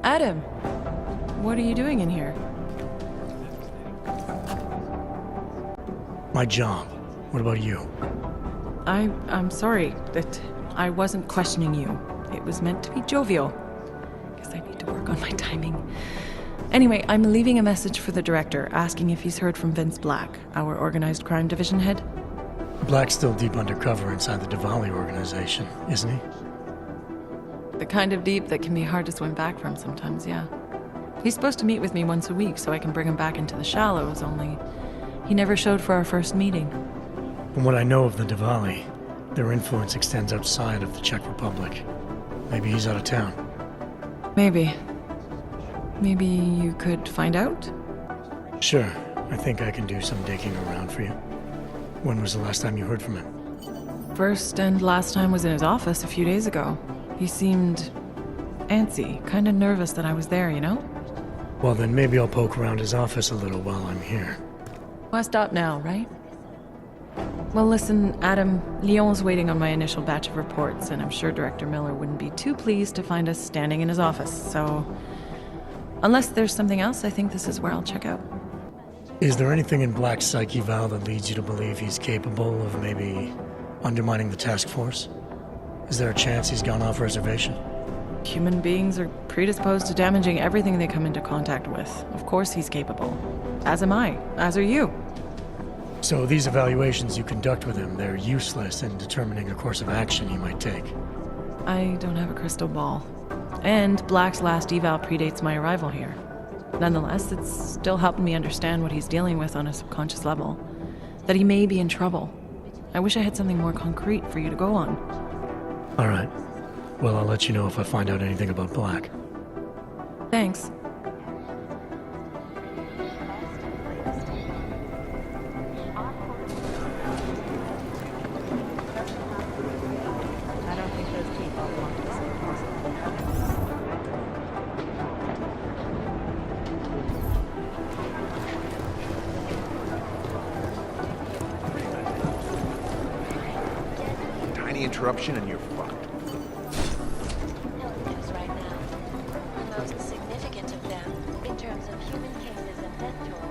Adam, what are you doing in here? My job. What about you? I'm sorry that I wasn't questioning you. It was meant to be jovial. Guess I need to work on my timing. Anyway, I'm leaving a message for the director, asking if he's heard from Vince Black, our organized crime division head. Black's still deep undercover inside the Diwali organization, isn't he? The kind of deep that can be hard to swim back from sometimes, yeah. He's supposed to meet with me once a week so I can bring him back into the shallows, only he never showed for our first meeting. From what I know of the Diwali, their influence extends outside of the Czech Republic. Maybe he's out of town. Maybe. Maybe you could find out? Sure. I think I can do some digging around for you. When was the last time you heard from him? First and last time was in his office a few days ago. He seemed antsy, kind of nervous that I was there, you know? Well, then maybe I'll poke around his office a little while I'm here. Well, stop now, right? Well, listen, Adam, Lyon's waiting on my initial batch of reports, and I'm sure Director Miller wouldn't be too pleased to find us standing in his office, so... Unless there's something else, I think this is where I'll check out. Is there anything in Black's psyche, Val, that leads you to believe he's capable of maybe undermining the task force? Is there a chance he's gone off reservation? Human beings are predisposed to damaging everything they come into contact with. Of course he's capable. As am I. As are you. So these evaluations you conduct with him, they're useless in determining a course of action he might take. I don't have a crystal ball. And Black's last eval predates my arrival here. Nonetheless, it's still helping me understand what he's dealing with on a subconscious level. That he may be in trouble. I wish I had something more concrete for you to go on. All right. Well, I'll let you know if I find out anything about Black. Thanks. Interruption and you're fucked. News right now. The most significant of them, in terms of human cases and death toll,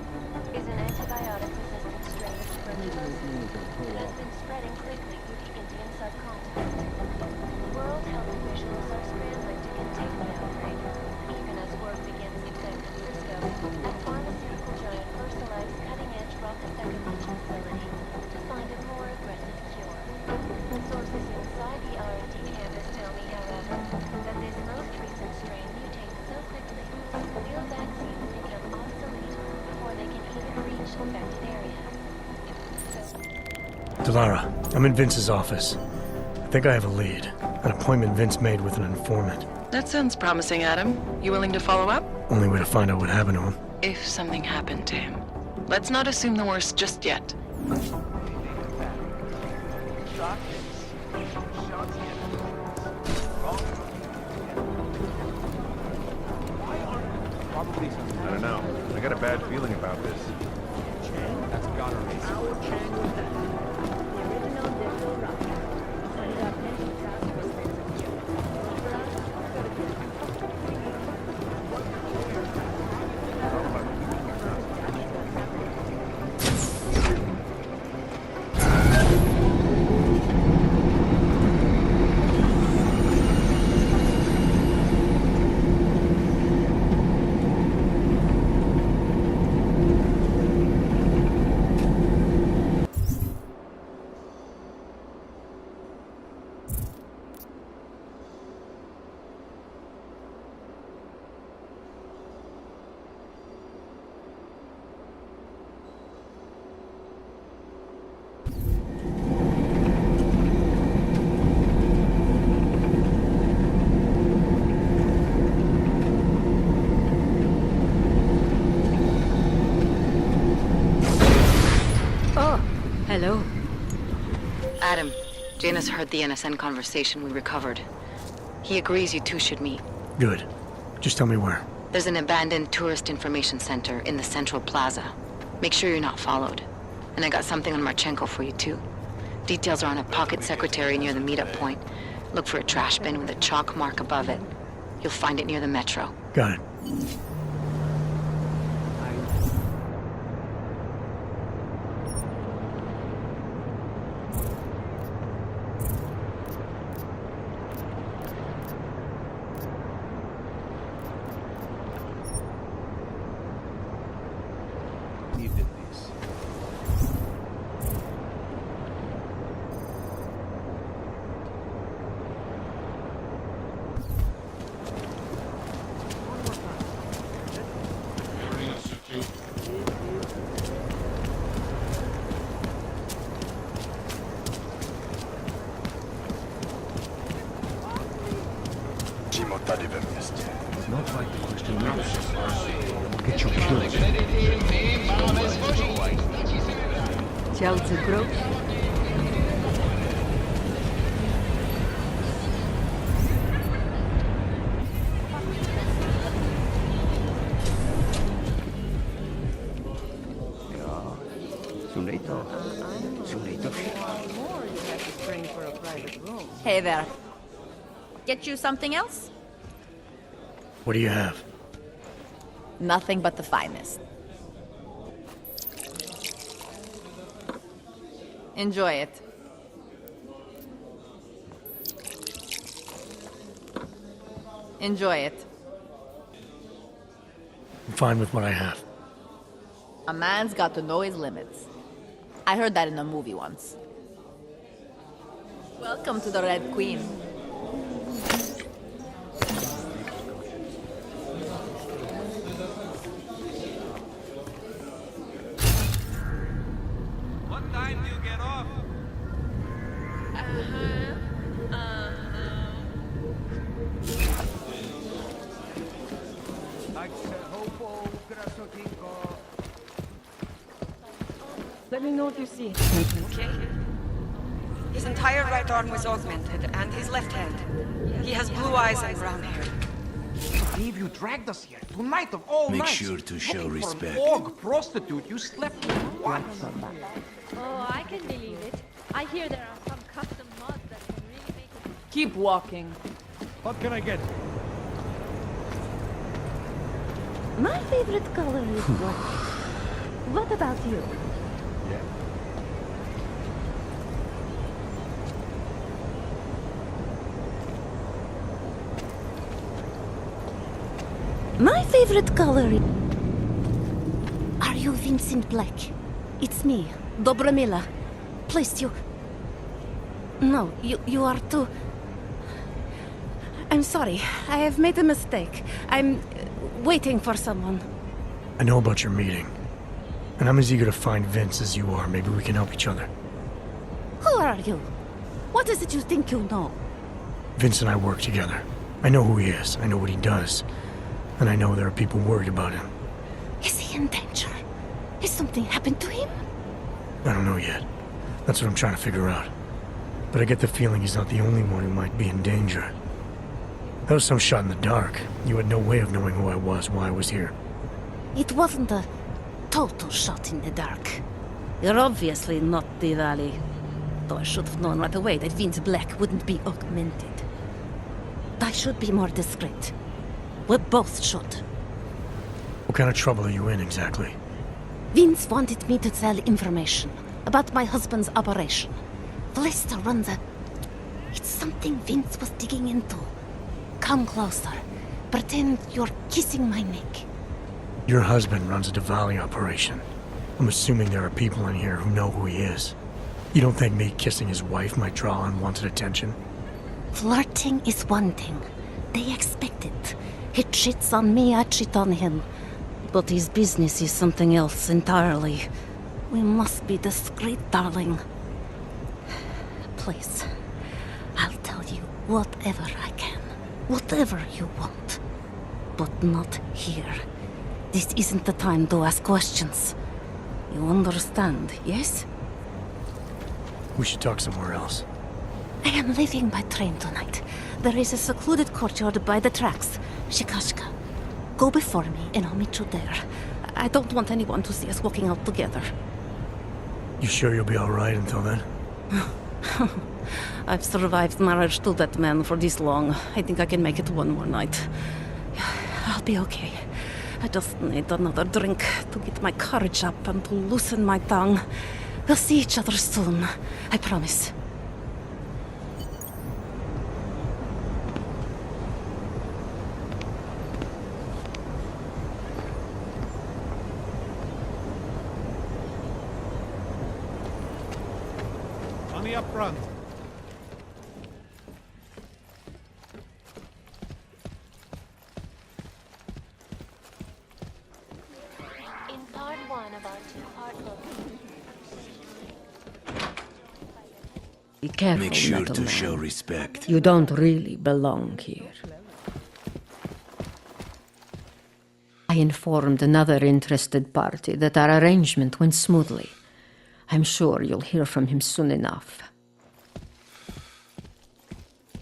is an antibiotic-resistant strain of tuberculosis that has been spreading quickly through the Indian subcontinent. World health officials are scrambling to contain the outbreak, even as work begins in San Francisco at pharmaceutical giant Versalive's cutting-edge rock effective facility to find a more aggressive cure. Sources inside the R&D campus tell me, however, that this most recent strain mutates so quickly, field vaccines become obsolete before they can even reach infected areas. Delara, I'm in Vince's office. I think I have a lead. An appointment Vince made with an informant. That sounds promising, Adam. You willing to follow up? Only way to find out what happened to him. If something happened to him. Let's not assume the worst just yet. I don't know. I got a bad feeling about this. That's gotta be. Hello. Adam, Janus heard the NSN conversation we recovered. He agrees you two should meet. Good. Just tell me where. There's an abandoned tourist information center in the central plaza. Make sure you're not followed. And I got something on Marchenko for you too. Details are on a pocket secretary near the meetup point. Look for a trash bin with a chalk mark above it. You'll find it near the metro. Got it. Needed this. It's not like the question matters. Get your kills. Cielce krok. Hey there. Get you something else? What do you have? Nothing but the finest. Enjoy it. Enjoy it. I'm fine with what I have. A man's got to know his limits. I heard that in a movie once. Welcome to the Red Queen. What time do you get off? Let me know what you see. Okay. His entire right arm was augmented, and his left hand. He has blue eyes and brown hair. I believe you dragged us here tonight of all Make nights. sure to show Looking respect. For an org prostitute, you slept with what? Oh, I can believe it. I hear there are some custom mods that can really make it. Keep walking. What can I get? My favorite color is black. What about you? Yeah. My favorite color. Are you Vincent Black? It's me, Dobramila. Please, you. No, you are too. I'm sorry. I have made a mistake. I'm waiting for someone. I know about your meeting. And I'm as eager to find Vince as you are. Maybe we can help each other. Who are you? What is it you think you know? Vince and I work together. I know who he is. I know what he does. And I know there are people worried about him. Is he in danger? Has something happened to him? I don't know yet. That's what I'm trying to figure out. But I get the feeling he's not the only one who might be in danger. That was some shot in the dark. You had no way of knowing who I was, why I was here. It wasn't a total shot in the dark. You're obviously not Diwali. Though I should have known right away that Vince Black wouldn't be augmented. I should be more discreet. We both should. What kind of trouble are you in, exactly? Vince wanted me to tell information about my husband's operation. Vlista runs a... It's something Vince was digging into. Come closer. Pretend you're kissing my neck. Your husband runs a Diwali operation. I'm assuming there are people in here who know who he is. You don't think me kissing his wife might draw unwanted attention? Flirting is one thing. They expect it. He cheats on me, I cheat on him. But his business is something else entirely. We must be discreet, darling. Please, I'll tell you whatever I can. Whatever you want. But not here. This isn't the time to ask questions. You understand, yes? We should talk somewhere else. I am leaving by train tonight. There is a secluded courtyard by the tracks. Shikashka. Go before me and I'll meet you there. I don't want anyone to see us walking out together. You sure you'll be alright until then? I've survived marriage to that man for this long. I think I can make it one more night. I'll be okay. I just need another drink to get my courage up and to loosen my tongue. We'll see each other soon. I promise. Money up front. In part one of our two-part book. Be careful, Make sure little to man. show respect. You don't really belong here. I informed another interested party that our arrangement went smoothly. I'm sure you'll hear from him soon enough.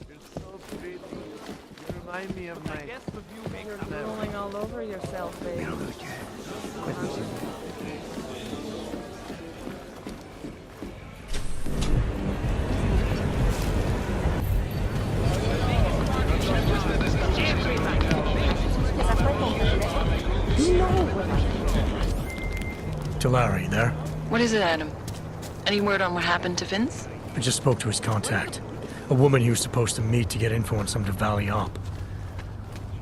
You're so pretty. You remind me of my... Rolling all over yourself, babe. Talara, you there? What is it, Adam? Any word on what happened to Vince? I just spoke to his contact. A woman he was supposed to meet to get info on some Valley op.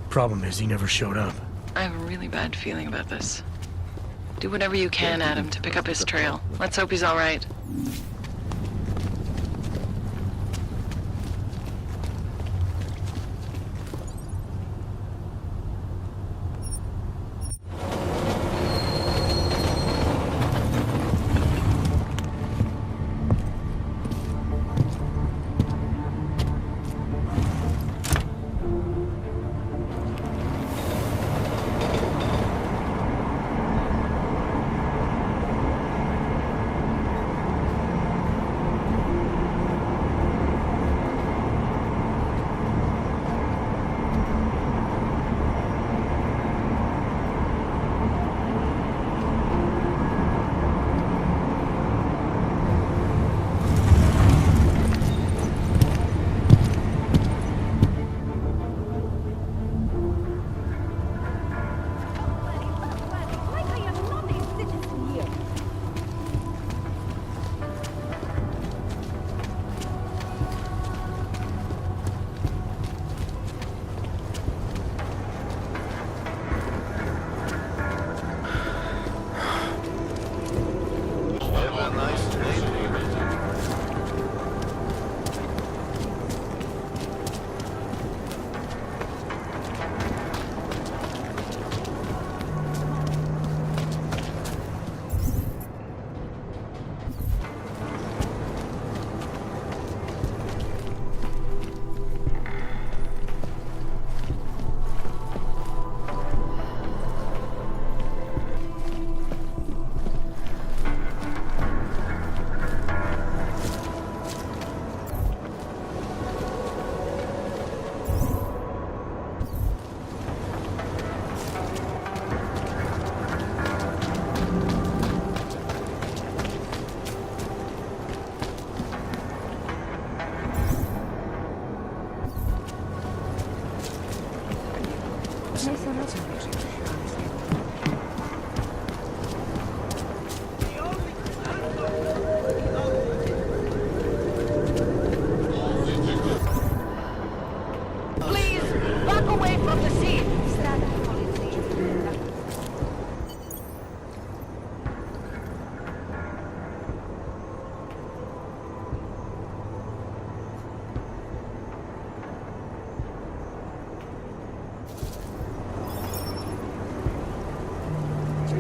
Problem is, he never showed up. I have a really bad feeling about this. Do whatever you can, Adam, to pick up his trail. Let's hope he's all right.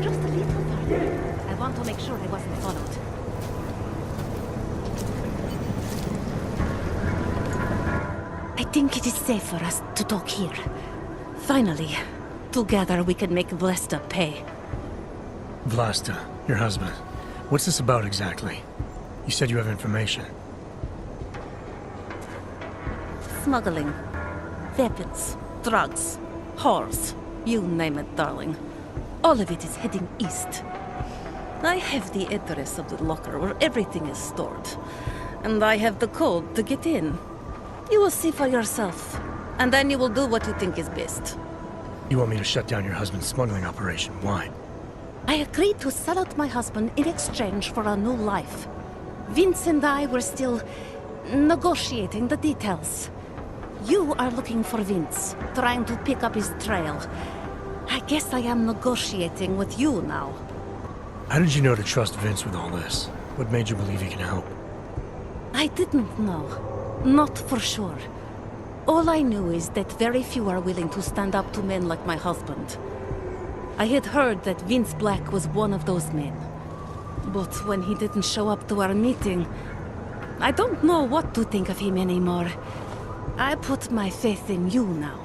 Just a little farther. I want to make sure I wasn't followed. I think it is safe for us to talk here. Finally, together we can make Vlasta pay. Vlasta, your husband. What's this about exactly? You said you have information. Smuggling. Weapons. Drugs. Whores. You name it, darling. All of it is heading east. I have the address of the locker where everything is stored. and I have the code to get in. You will see for yourself, and then you will do what you think is best. You want me to shut down your husband's smuggling operation? Why? I agreed to sell out my husband in exchange for a new life. Vince and I were still negotiating the details. You are looking for Vince, trying to pick up his trail. I guess I am negotiating with you now. How did you know to trust Vince with all this? What made you believe he can help? I didn't know. Not for sure. All I knew is that very few are willing to stand up to men like my husband. I had heard that Vince Black was one of those men. But when he didn't show up to our meeting, I don't know what to think of him anymore. I put my faith in you now.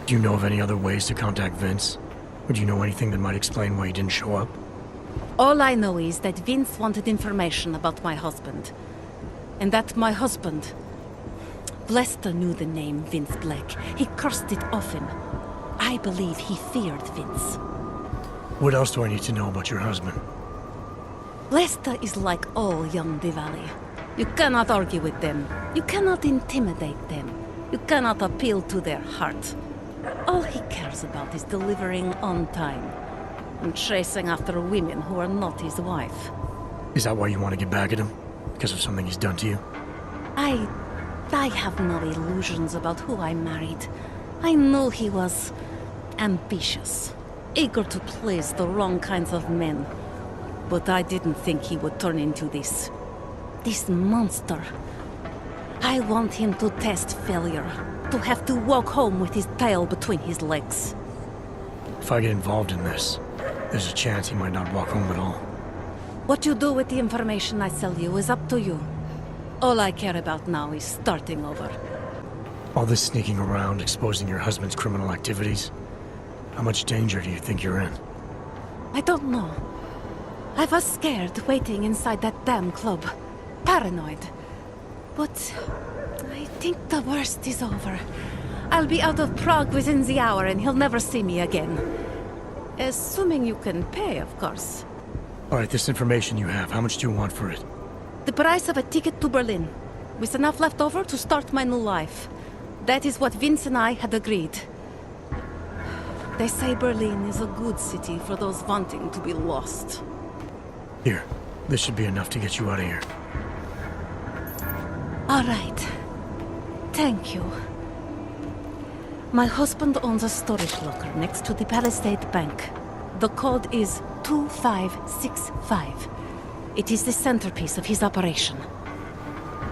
Do you know of any other ways to contact Vince? Would you know anything that might explain why he didn't show up? All I know is that Vince wanted information about my husband. And that my husband... Lester knew the name Vince Black. He cursed it often. I believe he feared Vince. What else do I need to know about your husband? Lester is like all young Diwali. You cannot argue with them. You cannot intimidate them. You cannot appeal to their heart. All he cares about is delivering on time and chasing after women who are not his wife. Is that why you want to get back at him? Because of something he's done to you? I have no illusions about who I married. I knew he was ambitious, eager to please the wrong kinds of men. But I didn't think he would turn into this monster. I want him to test failure, to have to walk home with his tail between his legs. If I get involved in this, there's a chance he might not walk home at all. What you do with the information I sell you is up to you. All I care about now is starting over. All this sneaking around, exposing your husband's criminal activities. How much danger do you think you're in? I don't know. I was scared waiting inside that damn club. Paranoid. But I think the worst is over. I'll be out of Prague within the hour and he'll never see me again. Assuming you can pay, of course. Alright, this information you have, how much do you want for it? The price of a ticket to Berlin, with enough left over to start my new life. That is what Vince and I had agreed. They say Berlin is a good city for those wanting to be lost. Here, this should be enough to get you out of here. All right. Thank you. My husband owns a storage locker next to the Palisade Bank. The code is 2565. It is the centerpiece of his operation.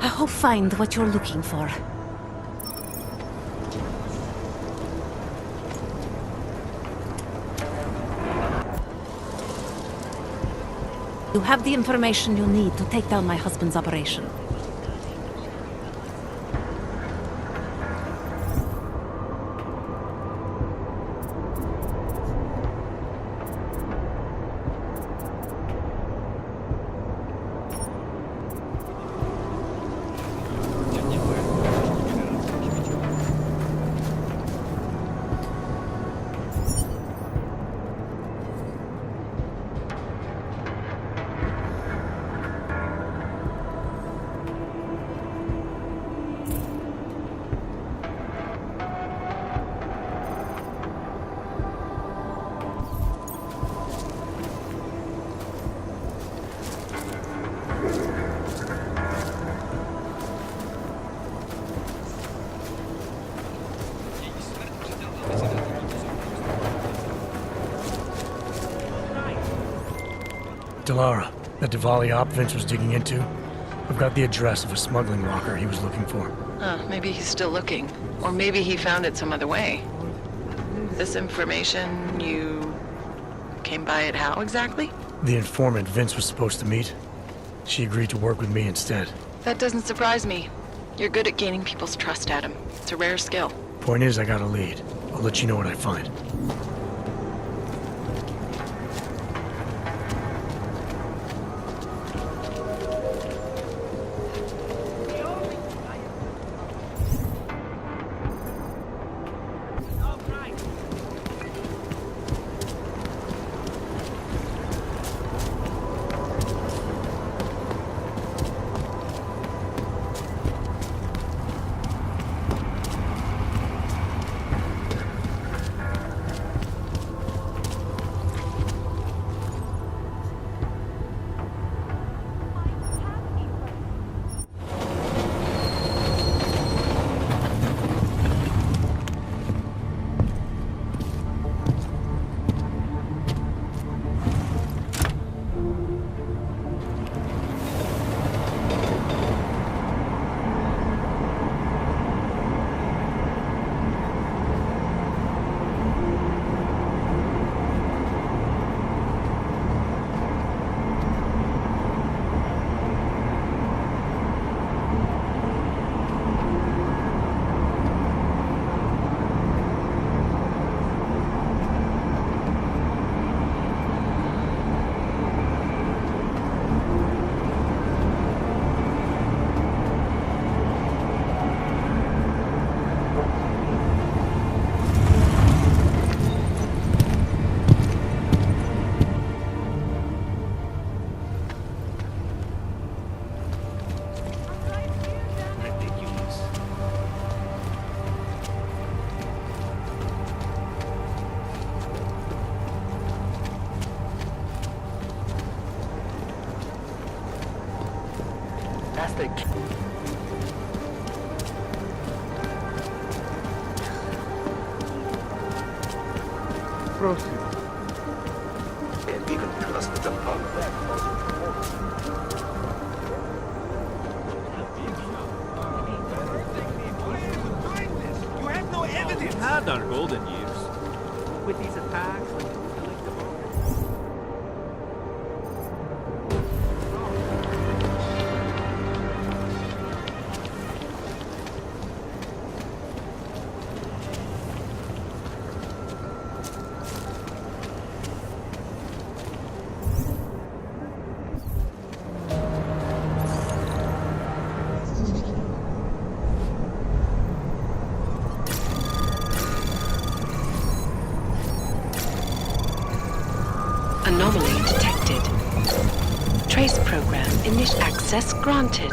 I hope find what you're looking for. You have the information you need to take down my husband's operation. Delara, that Diwali op Vince was digging into? I've got the address of a smuggling locker he was looking for. Maybe he's still looking. Or maybe he found it some other way. This information, you came by it how exactly? The informant Vince was supposed to meet. She agreed to work with me instead. That doesn't surprise me. You're good at gaining people's trust, Adam. It's a rare skill. Point is, I got a lead. I'll let you know what I find. stay... Proceed. Can't even trust the punk. You have no evidence! Had our golden years. With these attacks, Anomaly detected. Trace program initial access granted.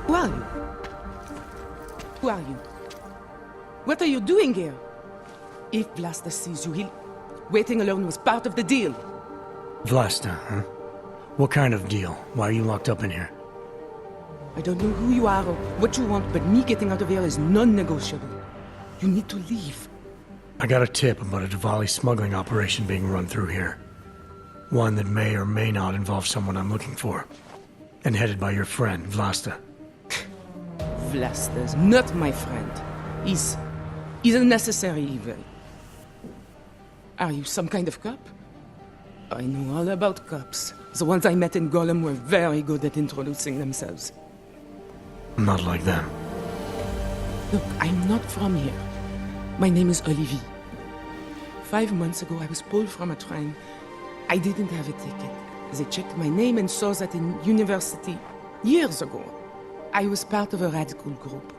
Who are you? Who are you? What are you doing here? If Vlasta sees you, he'll... Waiting alone was part of the deal. Vlasta, huh? What kind of deal? Why are you locked up in here? I don't know who you are or what you want, but me getting out of here is non-negotiable. You need to leave. I got a tip about a Diwali smuggling operation being run through here. One that may or may not involve someone I'm looking for. And headed by your friend, Vlasta. Vlasta's not my friend. He's a necessary evil. Are you some kind of cop? I know all about cops. The ones I met in Golem were very good at introducing themselves. I'm not like them. Look, I'm not from here. My name is Olivier. 5 months ago, I was pulled from a train. I didn't have a ticket. They checked my name and saw that in university years ago. I was part of a radical group.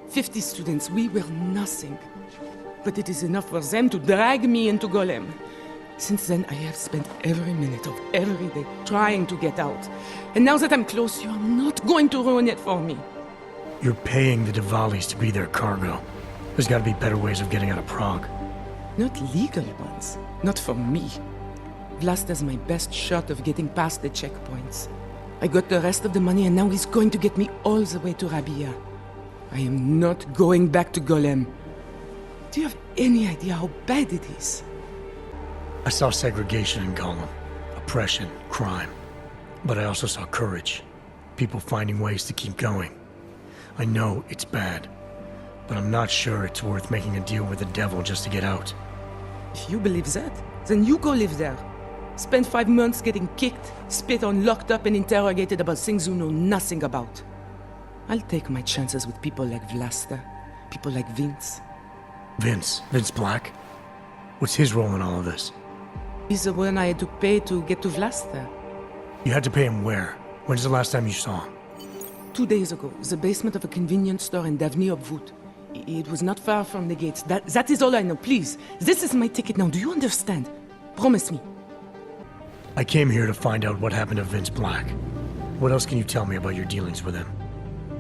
50 students, we were nothing. But it is enough for them to drag me into Golem. Since then, I have spent every minute of every day trying to get out. And now that I'm close, you are not going to ruin it for me. You're paying the Diwalis to be their cargo. There's gotta be better ways of getting out of Prague. Not legal ones. Not for me. Vlasta's my best shot of getting past the checkpoints. I got the rest of the money and now he's going to get me all the way to Rabia. I am not going back to Golem. Do you have any idea how bad it is? I saw segregation in Gollum, oppression, crime. But I also saw courage, people finding ways to keep going. I know it's bad, but I'm not sure it's worth making a deal with the devil just to get out. If you believe that, then you go live there. Spend 5 months getting kicked, spit on, locked up, and interrogated about things you know nothing about. I'll take my chances with people like Vlasta, people like Vince. Vince Black? What's his role in all of this? He's the one I had to pay to get to Vlasta. You had to pay him where? When's the last time you saw him? 2 days ago, the basement of a convenience store in Davny Obwood. It was not far from the gates. That is all I know, please. This is my ticket now, do you understand? Promise me. I came here to find out what happened to Vince Black. What else can you tell me about your dealings with him?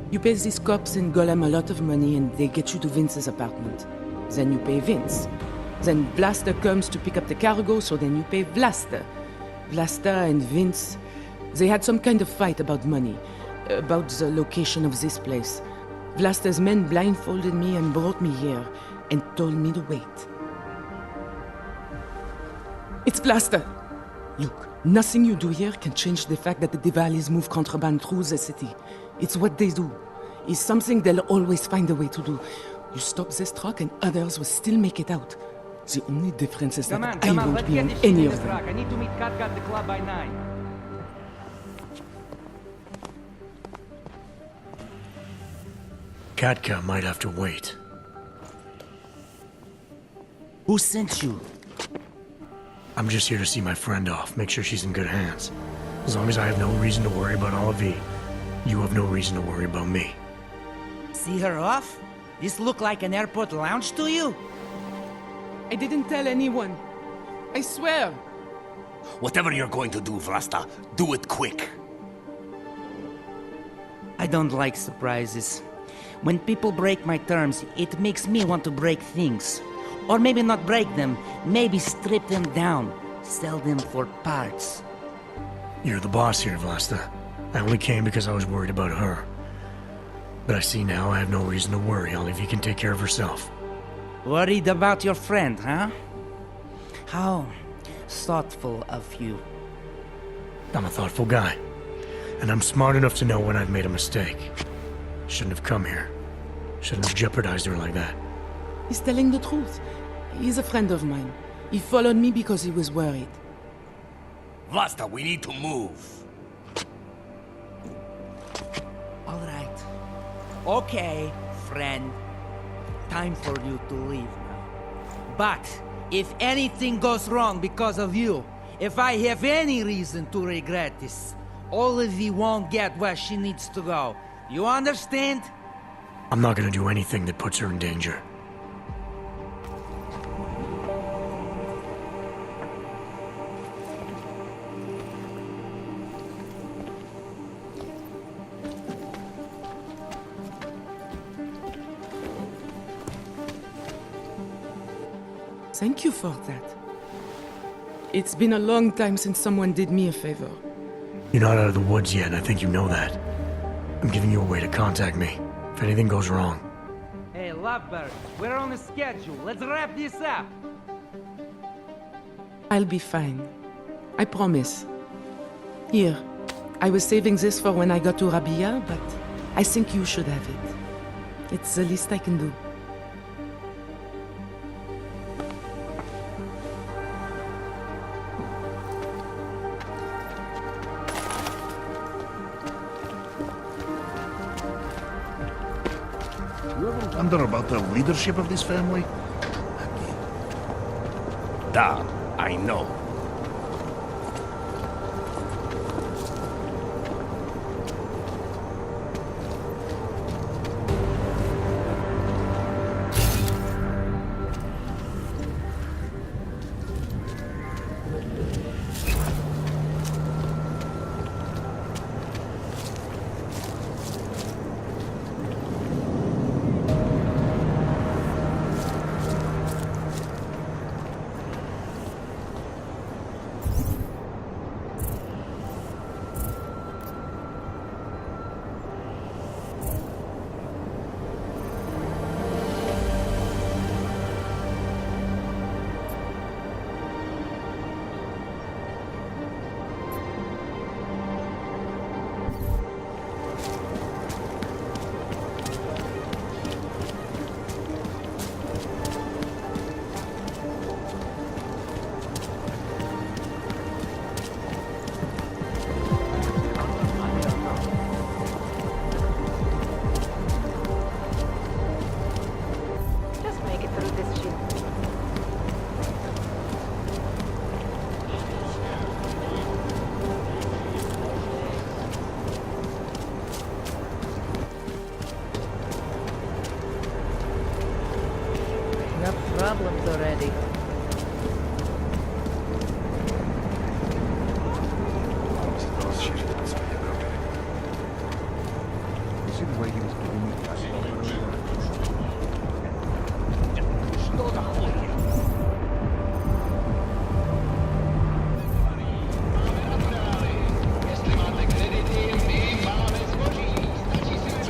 You pay these cops in Golem a lot of money and they get you to Vince's apartment. Then you pay Vince. Then Vlasta comes to pick up the cargo, so then you pay Vlasta. Vlasta and Vince, they had some kind of fight about money, about the location of this place. Vlasta's men blindfolded me and brought me here, and told me to wait. It's Vlasta! Look, nothing you do here can change the fact that the Diwalis move contraband through the city. It's what they do. It's something they'll always find a way to do. You stop this truck and others will still make it out. The only difference is that I won't be on any of them. I need to meet Katka at the club by 9. Katka might have to wait. Who sent you? I'm just here to see my friend off, make sure she's in good hands. As long as I have no reason to worry about Olivier, you have no reason to worry about me. See her off? This look like an airport lounge to you? I didn't tell anyone. I swear. Whatever you're going to do, Vlasta, do it quick. I don't like surprises. When people break my terms, it makes me want to break things. Or maybe not break them, maybe strip them down, sell them for parts. You're the boss here, Vlasta. I only came because I was worried about her. But I see now I have no reason to worry. Olivier can take care of herself. Worried about your friend, huh? How thoughtful of you. I'm a thoughtful guy. And I'm smart enough to know when I've made a mistake. Shouldn't have come here. Shouldn't have jeopardized her like that. He's telling the truth. He's a friend of mine. He followed me because he was worried. Vlasta, we need to move. All right. Okay, friend. Time for you to leave now. But if anything goes wrong because of you, if I have any reason to regret this, Olivier won't get where she needs to go. You understand? I'm not gonna do anything that puts her in danger. Thank you for that. It's been a long time since someone did me a favor. You're not out of the woods yet, and I think you know that. I'm giving you a way to contact me, if anything goes wrong. Hey, Lovebird, we're on a schedule. Let's wrap this up. I'll be fine. I promise. Here, I was saving this for when I got to Rabia, but I think you should have it. It's the least I can do. You ever wonder about the leadership of this family? Da, I know.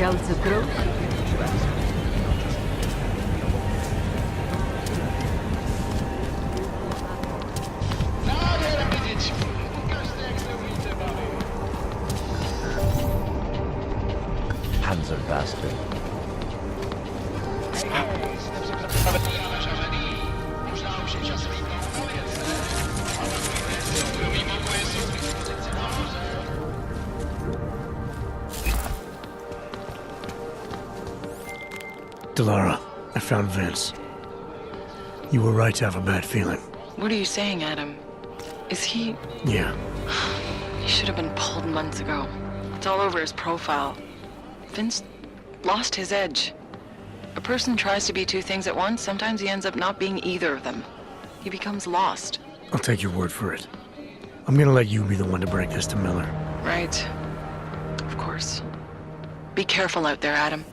tell the truth? Panzer bastard. Delara, I found Vince. You were right to have a bad feeling. What are you saying, Adam? Is he... Yeah. He should have been pulled months ago. It's all over his profile. Vince lost his edge. A person tries to be two things at once, sometimes he ends up not being either of them. He becomes lost. I'll take your word for it. I'm gonna let you be the one to break this to Miller. Right. Of course. Be careful out there, Adam.